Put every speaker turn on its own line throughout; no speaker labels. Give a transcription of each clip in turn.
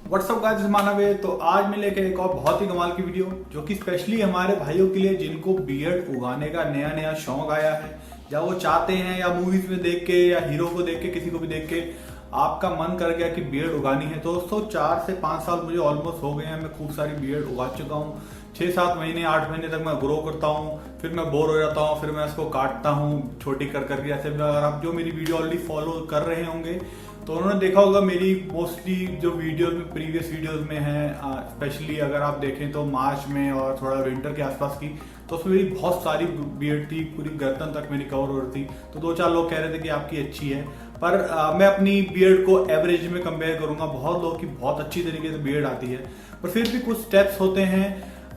WhatsApp guys, मानव है। तो आज मैं लेके एक और बहुत ही कमाल की वीडियो जो कि स्पेशली हमारे भाइयों के लिए जिनको बियर्ड उगाने का नया नया शौक आया है, या वो चाहते हैं, या मूवीज में देख के या हीरो को देख के किसी को भी देख के आपका मन कर गया कि बियर्ड उगानी है। तो दोस्तों 4 से 5 साल मुझे ऑलमोस्ट हो गए हैं, मैं खूब सारी बियर्ड उगा चुका हूँ। 6-7 महीने 8 महीने तक मैं ग्रो करता हूँ, फिर मैं बोर हो जाता हूँ, फिर मैं उसको काटता हूँ छोटी कर करके। जैसे अगर आप जो मेरी वीडियो ऑलरेडी फॉलो कर रहे होंगे तो उन्होंने देखा होगा मेरी मोस्टली जो वीडियोस में प्रीवियस वीडियोस में है, स्पेशली अगर आप देखें तो मार्च में और थोड़ा विंटर के आसपास की, तो उसमें मेरी बहुत सारी बियर्ड थी, पूरी गर्दन तक मेरी कवर हो रही थी। तो 2-4 लोग कह रहे थे कि आपकी अच्छी है, पर मैं अपनी बियर्ड को एवरेज में कंपेयर करूंगा। बहुत लोगों की बहुत अच्छी तरीके से बियर्ड आती है, पर फिर भी कुछ स्टेप्स होते हैं,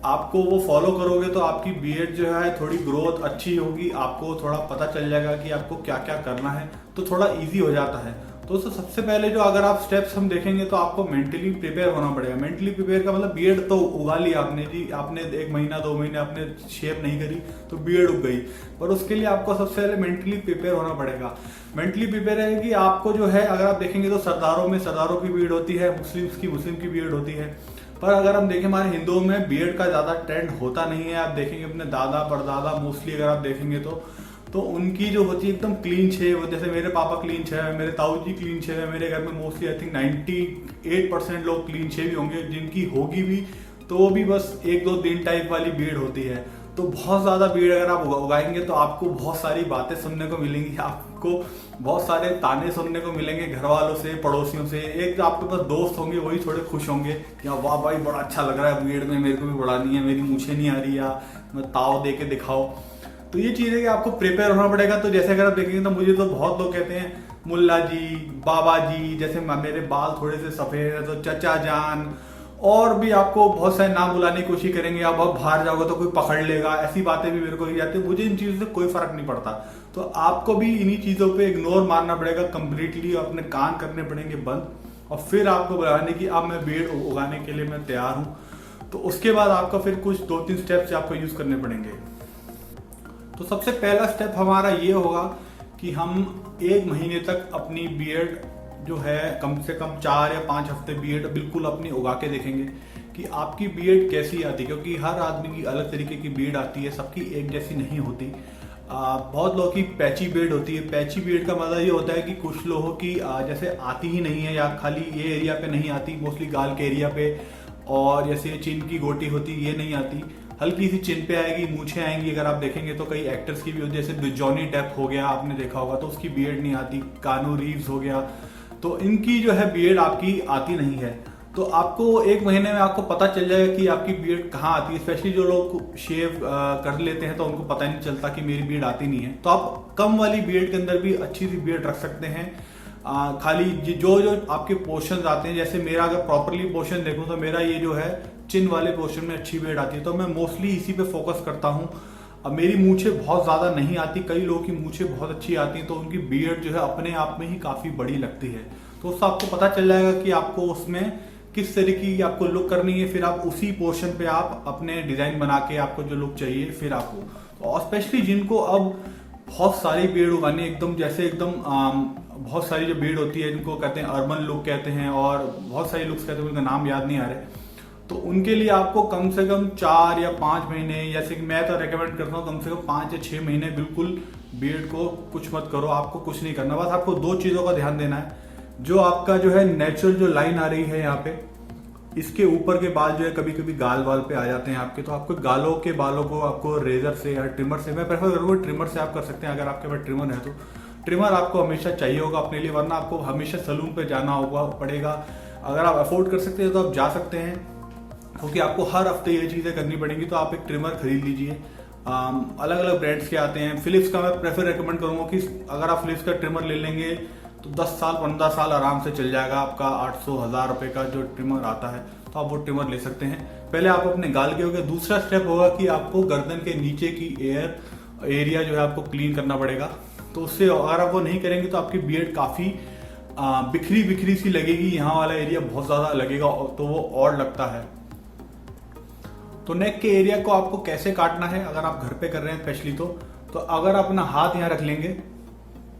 आपको वो फॉलो करोगे तो आपकी बियर्ड जो है थोड़ी ग्रोथ अच्छी होगी। आपको थोड़ा पता चल जाएगा कि आपको क्या क्या करना है, तो थोड़ा इजी हो जाता है। तो सबसे पहले जो अगर आप स्टेप्स हम देखेंगे तो आपको मेंटली प्रिपेयर होना पड़ेगा। मेंटली प्रिपेयर का मतलब बियर्ड तो उगा ली आपने जी, आपने 1 महीना 2 महीने आपने शेप नहीं करी तो बियर्ड उग गई, पर उसके लिए आपको सबसे पहले मेंटली प्रिपेयर होना पड़ेगा। मेंटली प्रिपेयर है कि आपको जो है, अगर आप देखेंगे तो सरदारों की बियर्ड होती है, मुस्लिम की बियर्ड होती है। पर अगर हम देखें हमारे हिंदुओं में बियर्ड का ज्यादा ट्रेंड होता नहीं है। आप देखेंगे अपने दादा परदादा मोस्टली अगर आप देखेंगे तो उनकी जो होती है एकदम क्लीन शेव। जैसे मेरे पापा क्लीन शेव है, मेरे ताऊ जी क्लीन शेव है, मेरे घर में मोस्टली आई थिंक 98% लोग क्लीन शेव ही होंगे। जिनकी होगी भी तो वो भी बस 1-2 दिन टाइप वाली बियर्ड होती है। तो बहुत ज्यादा बियर्ड अगर आप उगाएंगे तो आपको बहुत सारी बातें सुनने को मिलेंगी, आपको बहुत सारे ताने सुनने को मिलेंगे घर वालों से, पड़ोसियों से। एक जो आपके पास दोस्त होंगे वही थोड़े खुश होंगे कि वाह भाई बड़ा अच्छा लग रहा है बियर्ड में, मेरे को भी बढ़ानी है, मेरी मूछें नहीं आ रही, या मैं ताव दे के दिखाओ। तो ये चीज है कि आपको प्रिपेयर होना पड़ेगा। तो जैसे अगर आप देखेंगे तो मुझे तो बहुत लोग कहते हैं मुल्ला जी, बाबा जी, जैसे मेरे बाल थोड़े से सफेद है तो चचा जान, और भी आपको बहुत सारे नाम बुलाने की कोशिश करेंगे। आप बाहर जाओगे तो कोई पकड़ लेगा, ऐसी बातें भी मेरे को ही जाती है। मुझे इन चीजों से कोई फर्क नहीं पड़ता। तो आपको भी इन्हीं चीजों पे इग्नोर मारना पड़ेगा कंप्लीटली, अपने कान करने पड़ेंगे बंद, और फिर आपको बुलाने की अब मैं बियर्ड उगाने के लिए मैं तैयार हूँ। तो उसके बाद आपका फिर कुछ 2-3 स्टेप्स आपको यूज करने पड़ेंगे। तो सबसे पहला स्टेप हमारा ये होगा कि हम 1 महीने तक अपनी बियर्ड जो है कम से कम 4 या 5 हफ्ते बियर्ड बिल्कुल अपनी उगा के देखेंगे कि आपकी बियर्ड कैसी आती है। क्योंकि हर आदमी की अलग तरीके की बियर्ड आती है, सबकी एक जैसी नहीं होती। बहुत लोगों की पैची बियर्ड होती है। पैची बियर्ड का मतलब ये होता है कि कुछ लोगों की जैसे आती ही नहीं है, या खाली ये एरिया पे नहीं आती, मोस्टली गाल के एरिया पे, और जैसे चिन की गोटी होती है ये नहीं आती, हल्की सी चिन पे आएगी, मूछें आएंगी। अगर आप देखेंगे तो कई एक्टर्स की भी होती है, जैसे जॉनी डेप हो गया, आपने देखा होगा, तो उसकी बियर्ड नहीं आती। कानू रीव्स हो गया, तो इनकी जो है बियर्ड आपकी आती नहीं है। तो आपको 1 महीने में आपको पता चल जाएगा कि आपकी बियर्ड कहाँ आती है। स्पेशली जो लोग शेव कर लेते हैं तो उनको पता ही नहीं चलता कि मेरी बियर्ड आती नहीं है। तो आप कम वाली बियर्ड के अंदर भी अच्छी सी बियर्ड रख सकते हैं। खाली जो आपके पोर्शन आते हैं, जैसे मेरा अगर प्रॉपरली पोर्शन देखूं तो मेरा ये जो है चिन वाले पोर्शन में अच्छी बियर्ड आती है, तो मैं मोस्टली इसी पे फोकस करता हूँ। अब मेरी मूछें बहुत ज्यादा नहीं आती, कई लोगों की मूछें बहुत अच्छी आती हैं, तो उनकी बियर्ड जो है अपने आप में ही काफी बड़ी लगती है। तो उससे आपको पता चल जाएगा कि आपको उसमें किस तरीके की आपको लुक करनी है। फिर आप उसी पोर्शन पे आप अपने डिजाइन बना के आपको जो लुक चाहिए फिर आपको, और स्पेशली जिनको अब बहुत सारी बियर्ड उगानी एकदम, जैसे एकदम बहुत सारी जो बियर्ड होती है जिनको कहते हैं अर्बन लुक कहते हैं, और बहुत सारी लुक्स कहते हैं, उनका नाम याद नहीं आ रहे। तो उनके लिए आपको कम से कम 4 या 5 महीने, जैसे कि मैं तो रेकमेंड करता हूँ कम से कम 5 या 6 महीने बिल्कुल बियर्ड को कुछ मत करो। आपको कुछ नहीं करना, बस आपको 2 चीजों का ध्यान देना है। जो आपका जो है नेचुरल जो लाइन आ रही है यहाँ पे, इसके ऊपर के बाल जो है कभी कभी गाल वाल पे आ जाते हैं आपके, तो आपको गालों के बालों को आपको रेजर से या ट्रिमर से, मैं प्रेफर करूँगा ट्रिमर से आप कर सकते हैं। अगर आपके पास ट्रिमर है तो ट्रिमर आपको हमेशा चाहिए होगा अपने लिए, वरना आपको हमेशा सलून पे जाना होगा पड़ेगा। अगर आप अफोर्ड कर सकते हैं तो आप जा सकते हैं, क्योंकि आपको हर हफ्ते ये चीजें करनी पड़ेंगी। तो आप एक ट्रिमर खरीद लीजिए, अलग अलग ब्रांड्स के आते हैं। फिलिप्स का मैं प्रेफर रेकमेंड करूंगा कि अगर आप फिलिप्स का ट्रिमर ले लेंगे तो 10 साल 15 साल आराम से चल जाएगा आपका। 800-1000 रुपए का जो ट्रिमर आता है, तो आप वो ट्रिमर ले सकते हैं। पहले आप अपने गाल के हो गए। दूसरा स्टेप होगा कि आपको गर्दन के नीचे की एरिया जो है आपको क्लीन करना पड़ेगा। तो उससे अगर आप वो नहीं करेंगे तो आपकी बियर्ड काफी बिखरी बिखरी सी लगेगी, यहाँ वाला एरिया बहुत ज्यादा लगेगा, तो वो और लगता है। तो नेक के एरिया को आपको कैसे काटना है, अगर आप घर पे कर रहे हैं स्पेशली, तो अगर आप अपना हाथ यहाँ रख लेंगे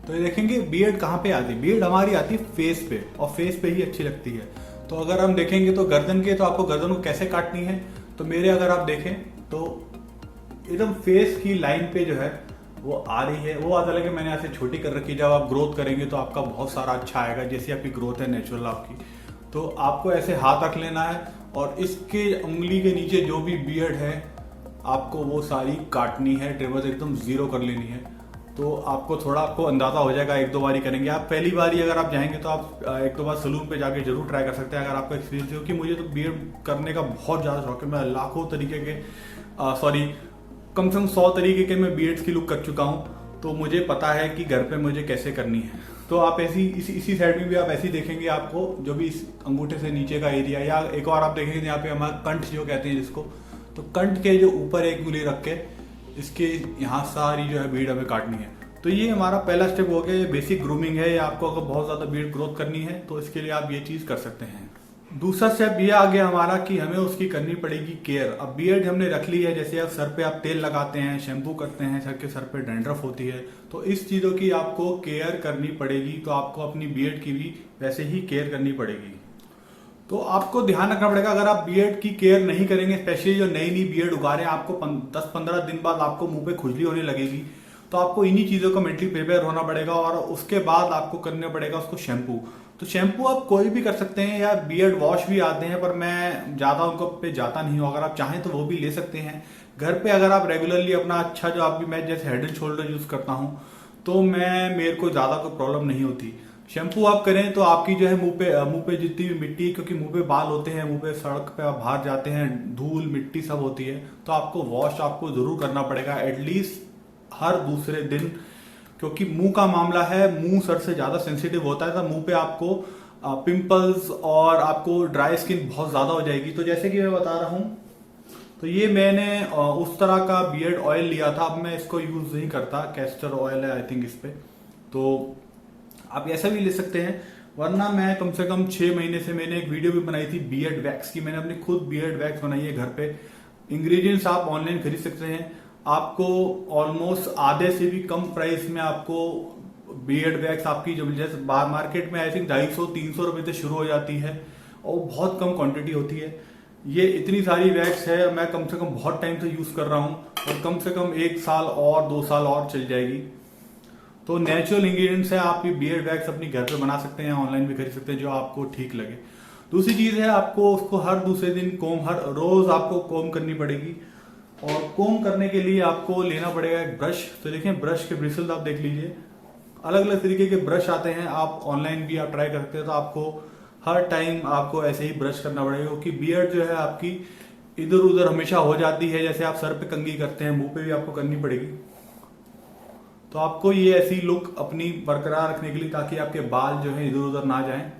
तो ये देखेंगे बियर्ड कहाँ पे आती है। बियर्ड हमारी आती है फेस पे, और फेस पे ही अच्छी लगती है। तो अगर हम देखेंगे तो गर्दन के, तो आपको गर्दन को कैसे काटनी है, तो मेरे अगर आप देखें तो एकदम फेस की लाइन पे जो है वो आ रही है, वो आता है कि मैंने ऐसे छोटी कर रखी है। जब आप ग्रोथ करेंगे तो आपका बहुत सारा अच्छा आएगा, जैसी आपकी ग्रोथ है नेचुरल आपकी। तो आपको ऐसे हाथ रख लेना है और इसके उंगली के नीचे जो भी बियर्ड है आपको वो सारी काटनी है, ट्रिमर एकदम जीरो कर लेनी है। तो आपको थोड़ा आपको अंदाजा हो जाएगा, एक दो बारी करेंगे आप। पहली बारी अगर आप जाएंगे तो आप एक दो बार सलून पे जाके जरूर ट्राई कर सकते हैं अगर आपका एक्सपीरियंस है। क्योंकि मुझे तो बियर्ड करने का बहुत ज़्यादा शौक है, मैं लाखों तरीके के कम से कम 100 तरीके के मैं बियर्ड्स की लुक कर चुका हूँ। तो मुझे पता है कि घर पे मुझे कैसे करनी है। तो आप ऐसी इसी साइड में भी आप ऐसे ही देखेंगे, आपको जो भी इस अंगूठे से नीचे का एरिया, या एक और आप देखेंगे यहाँ पे हमारा कंठ जो कहते हैं जिसको, तो कंठ के जो ऊपर एक उंगली रख के इसके यहाँ सारी जो है बीड हमें काटनी है। तो ये हमारा पहला स्टेप हो गया, ये बेसिक ग्रूमिंग है। या आपको अगर बहुत ज़्यादा बीड ग्रोथ करनी है तो इसके लिए आप ये चीज़ कर सकते हैं। दूसरा स्टेप ये आ गया हमारा कि हमें उसकी करनी पड़ेगी केयर। अब बियर्ड हमने रख ली है, जैसे आप सर पे आप तेल लगाते हैं, शैम्पू करते हैं, सर पे डैंड्रफ होती है, तो इस चीज़ों की आपको केयर करनी पड़ेगी। तो आपको अपनी बियर्ड की भी वैसे ही केयर करनी पड़ेगी। तो आपको ध्यान रखना पड़ेगा, अगर आप बियर्ड की केयर नहीं करेंगे, स्पेशली जो नई नई बियर्ड उगा रहे हैं, आपको 10-15 दिन बाद आपको मुंह पे खुजली होने लगेगी। तो आपको इन्हीं चीज़ों का मेंटली प्रिपेयर होना पड़ेगा और उसके बाद आपको करना पड़ेगा उसको शैम्पू। तो शैम्पू आप कोई भी कर सकते हैं, या बियर्ड वॉश भी आते हैं, पर मैं ज़्यादा उनको पे जाता नहीं हूँ। अगर आप चाहें तो वो भी ले सकते हैं घर पे। अगर आप रेगुलरली अपना अच्छा जो आप भी, मैं जैसे हेड एंड शोल्डर यूज़ करता हूँ तो मेरे को ज़्यादा कोई प्रॉब्लम नहीं होती। शैम्पू आप करें तो आपकी जो है मुंह पे जितनी भी मिट्टी, क्योंकि मुंह पे बाल होते हैं, मुंह पे सड़क पे आप बाहर जाते हैं, धूल मिट्टी सब होती है, तो आपको वॉश आपको जरूर करना पड़ेगा एटलीस्ट हर दूसरे दिन। क्योंकि मुंह का मामला है, मुंह सर से ज्यादा सेंसिटिव होता है, तो मुंह पे आपको पिंपल्स और आपको ड्राई स्किन बहुत ज्यादा हो जाएगी। तो जैसे कि मैं बता रहा हूं, तो ये मैंने उस तरह का बियर्ड ऑयल लिया था, अब मैं इसको यूज नहीं करता, कैस्टर ऑयल है आई थिंक इस पे। तो आप ऐसा भी ले सकते हैं, वरना मैं कम से कम 6 महीने से मैंने एक वीडियो भी बनाई थी बियर्ड वैक्स की। मैंने अपनी खुद बियर्ड वैक्स बनाई है घर पे। इंग्रेडिएंट्स आप ऑनलाइन खरीद सकते हैं, आपको ऑलमोस्ट आधे से भी कम प्राइस में आपको बियर्ड वैक्स आपकी जो जैसे बाहर मार्केट में आई थिंक 250-300 रुपए से शुरू हो जाती है और बहुत कम क्वांटिटी होती है। ये इतनी सारी वैक्स है, मैं कम से कम बहुत टाइम से यूज कर रहा हूँ और कम से कम 1 साल और 2 साल और चल जाएगी। तो नेचुरल इंग्रेडिएंट्स है, आप ये बियर्ड वैक्स अपनी घर पे बना सकते हैं, ऑनलाइन भी खरीद सकते हैं, जो आपको ठीक लगे। दूसरी चीज है, आपको उसको हर दूसरे दिन हर रोज आपको कोम करनी पड़ेगी। और कोम करने के लिए आपको लेना पड़ेगा एक ब्रश। तो देखें, ब्रश के ब्रिसल्स आप देख लीजिए, अलग अलग तरीके के ब्रश आते हैं, आप ऑनलाइन भी आप ट्राई कर सकते हैं। तो आपको हर टाइम आपको ऐसे ही ब्रश करना पड़ेगा, क्योंकि बियर्ड जो है आपकी इधर उधर हमेशा हो जाती है। जैसे आप सर पे कंघी करते हैं, मुंह पे भी आपको करनी पड़ेगी। तो आपको ये ऐसी लुक अपनी बरकरार रखने के लिए, ताकि आपके बाल जो है इधर उधर ना जाएं,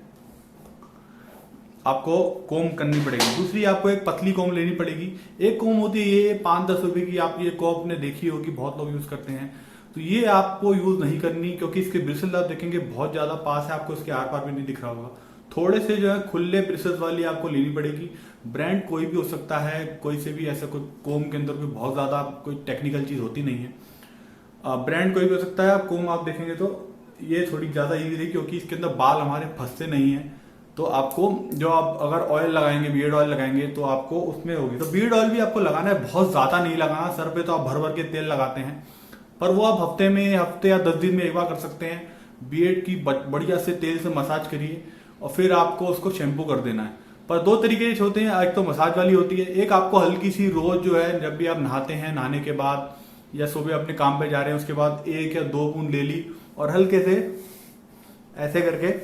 आपको कोम करनी पड़ेगी। दूसरी आपको एक पतली कोम लेनी पड़ेगी। एक कोम होती है ये 5-10 रुपए की, आप ये कोम ने देखी होगी, बहुत लोग यूज करते हैं। तो ये आपको यूज नहीं करनी, क्योंकि इसके ब्रिसल्स आप देखेंगे बहुत ज्यादा पास है, आपको इसके आर पार भी नहीं दिख रहा होगा। थोड़े से जो है खुले ब्रिसल्स वाली आपको लेनी पड़ेगी। ब्रांड कोई भी हो सकता है, कोई से भी, ऐसा कोई कोम के अंदर भी बहुत ज्यादा कोई टेक्निकल चीज होती नहीं है, ब्रांड कोई भी हो सकता है। कोम आप देखेंगे तो ये थोड़ी ज्यादा ईजी है, क्योंकि इसके अंदर बाल हमारे फंसते नहीं है। तो आपको जो आप अगर ऑयल लगाएंगे, बियर्ड ऑयल लगाएंगे, तो आपको उसमें होगी। तो बियर्ड ऑयल भी आपको लगाना है, बहुत ज्यादा नहीं लगाना। सर पे तो आप भर भर के तेल लगाते हैं, पर वो आप हफ्ते या 10 दिन में एक बार कर सकते हैं। बियर्ड की बढ़िया से तेल से मसाज करिए और फिर आपको उसको शैम्पू कर देना है। पर 2 तरीके से होते हैं, एक तो मसाज वाली होती है, एक आपको हल्की सी रोज जो है, जब भी आप नहाते हैं, नहाने के बाद या सुबह अपने काम पे जा रहे हैं, उसके बाद 1 या 2 बूंद ले ली और हल्के से ऐसे करके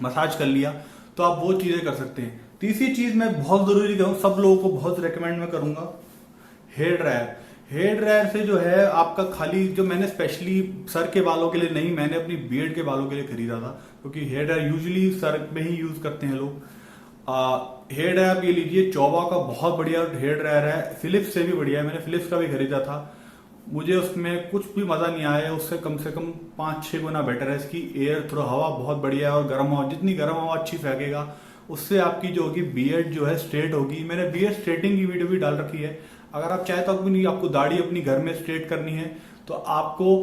मसाज कर लिया, तो आप वो चीजें कर सकते हैं। तीसरी चीज मैं बहुत जरूरी कहूँ, सब लोगों को बहुत रिकमेंड मैं करूंगा, हेयर ड्रायर। हेयर ड्रायर से जो है आपका खाली, जो मैंने स्पेशली सर के बालों के लिए नहीं, मैंने अपनी बियर्ड के बालों के लिए खरीदा था, क्योंकि हेयर ड्रायर यूजुअली सर में ही यूज करते हैं लोग। हेयर ड्रायर आप ये लीजिए, चौबा का बहुत बढ़िया हेयर ड्रायर है, फिलिप्स से भी बढ़िया है। मैंने फिलिप्स का भी खरीदा था, मुझे उसमें कुछ भी मजा नहीं आया, उससे कम से कम 5-6 गुना बेटर है। इसकी एयर थ्रो हवा बहुत बढ़िया है, और गर्म हवा, जितनी गर्म हवा अच्छी फेंकेगा, उससे आपकी जो होगी बियर्ड जो है स्ट्रेट होगी। मैंने बियर्ड स्ट्रेटिंग की वीडियो भी डाल रखी है, अगर आप चाहे तो। आपको दाढ़ी अपनी घर में स्ट्रेट करनी है तो आपको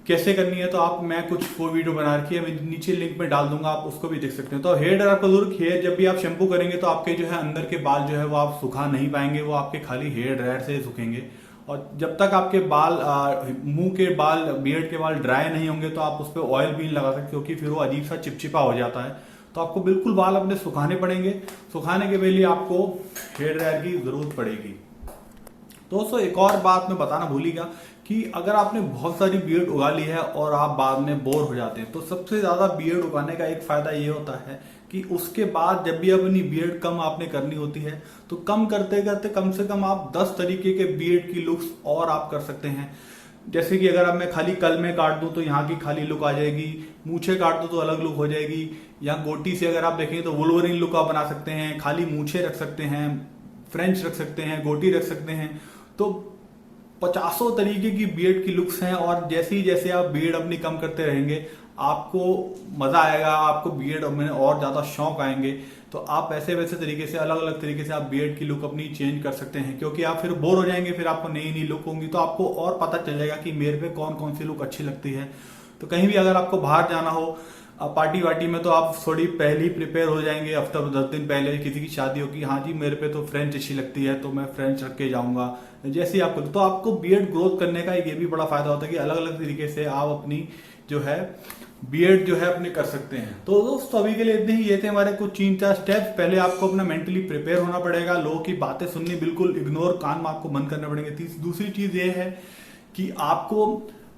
कैसे करनी है तो आप मैं कुछ वो वीडियो बना रखी है, मैं नीचे लिंक में डाल दूंगा, आप उसको भी देख सकते हैं। तो हेयर ड्रायर आपका जरूर, हेयर जब भी आप शैम्पू करेंगे तो आपके जो है अंदर के बाल जो है वो आप सुखा नहीं पाएंगे, वो आपके खाली हेयर ड्रायर से सूखेंगे। और जब तक आपके बाल मुंह के बाल, बियर्ड के बाल ड्राई नहीं होंगे तो आप उस पर ऑयल भी नहीं लगा सकते, क्योंकि फिर वो अजीब सा चिपचिपा हो जाता है। तो आपको बिल्कुल बाल अपने सुखाने पड़ेंगे। सुखाने के लिए आपको हेयर ड्रायर की जरूरत पड़ेगी। दोस्तों एक और बात मैं बताना भूल गया कि अगर आपने बहुत सारी बियर्ड उगा ली है और आप बाद में बोर हो जाते हैं, तो सबसे ज्यादा बियर्ड उगाने का एक फायदा ये होता है कि उसके बाद जब भी अपनी बियर्ड कम आपने करनी होती है तो कम करते करते कम से कम आप 10 तरीके के बियर्ड की लुक्स और आप कर सकते हैं। जैसे कि अगर अब मैं खाली कल में काट दूं तो यहाँ की खाली लुक आ जाएगी, मूछे काट दूं तो अलग लुक हो जाएगी, या गोटी से अगर आप देखेंगे तो वुल्वरीन लुक आप बना सकते हैं, खाली मूछे रख सकते हैं, फ्रेंच रख सकते हैं, गोटी रख सकते हैं। तो 50 तरीके की बियर्ड की लुक्स हैं, और जैसे ही जैसे आप बियर्ड अपनी कम करते रहेंगे आपको मजा आएगा, आपको बियर्ड में और ज्यादा शौक आएंगे। तो आप ऐसे वैसे तरीके से, अलग अलग तरीके से आप बियर्ड की लुक अपनी चेंज कर सकते हैं, क्योंकि आप फिर बोर हो जाएंगे, फिर आपको नई नई लुक होंगी तो आपको और पता चल जाएगा कि मेरे पे कौन कौन सी लुक अच्छी लगती है। तो कहीं भी अगर आपको बाहर जाना हो पार्टी वार्टी में, तो आप थोड़ी पहले ही प्रिपेयर हो जाएंगे, हफ्ता 10 दिन पहले किसी की शादी होगी, हाँ जी मेरे पे तो फ्रेंच अच्छी लगती है तो मैं फ्रेंच रख के जाऊंगा, जैसे ही आपको। तो आपको बियर्ड ग्रोथ करने का ये भी बड़ा फायदा होता है कि अलग अलग तरीके से आप अपनी जो है बियर्ड जो है अपने कर सकते हैं। तो दोस्तों अभी के लिए इतने ही, ये थे हमारे कुछ 3-4 स्टेप्स। पहले आपको अपना मेंटली प्रिपेयर होना पड़ेगा, लोगों की बातें सुननी बिल्कुल इग्नोर, कान में आपको बंद करने पड़ेंगे। दूसरी चीज ये है कि आपको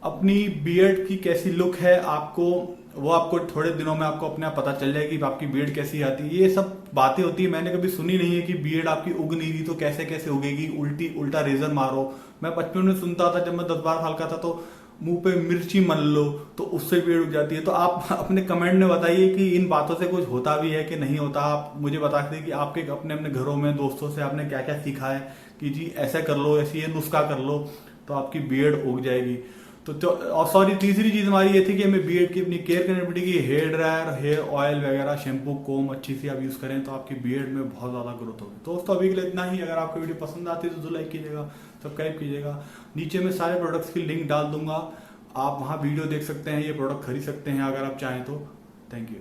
अपनी बियर्ड की कैसी लुक है आपको थोड़े दिनों में आपको अपने आप पता चल जाएगी कि आपकी बियर्ड कैसी आती है। ये सब बातें होती है, मैंने कभी सुनी नहीं है कि बियर्ड आपकी उग नहीं रही तो कैसे कैसे उगेगी, उल्टा रेजर मारो। मैं बचपन में सुनता था, जब मैं 10-12 साल का था, तो मुंह पे मिर्ची मल लो तो उससे बियर्ड उग जाती है। तो आप अपने कमेंट में बताइए कि इन बातों से कुछ होता भी है कि नहीं होता। आप मुझे बता सकते हैं कि आपके अपने अपने घरों में दोस्तों से आपने क्या क्या सीखा है कि जी ऐसा कर लो, ऐसी ये नुस्खा कर लो तो आपकी बियर्ड उग जाएगी। तो और सॉरी, तीसरी चीज हमारी ये थी कि हमें बियर्ड की अपनी केयर करनी पड़ेगी। हेयर ड्रायर, हेयर ऑयल वगैरह, शैम्पू, कोम अच्छी सी आप यूज करें तो आपकी बियर्ड में बहुत ज्यादा ग्रोथ होगी। तो दोस्तों अभी के लिए इतना ही। अगर आपको वीडियो पसंद आती है तो लाइक कीजिएगा, सब्सक्राइब कीजिएगा। नीचे में सारे प्रोडक्ट्स की लिंक डाल दूंगा, आप वहां वीडियो देख सकते हैं, ये प्रोडक्ट खरीद सकते हैं अगर आप चाहें तो। Thank you.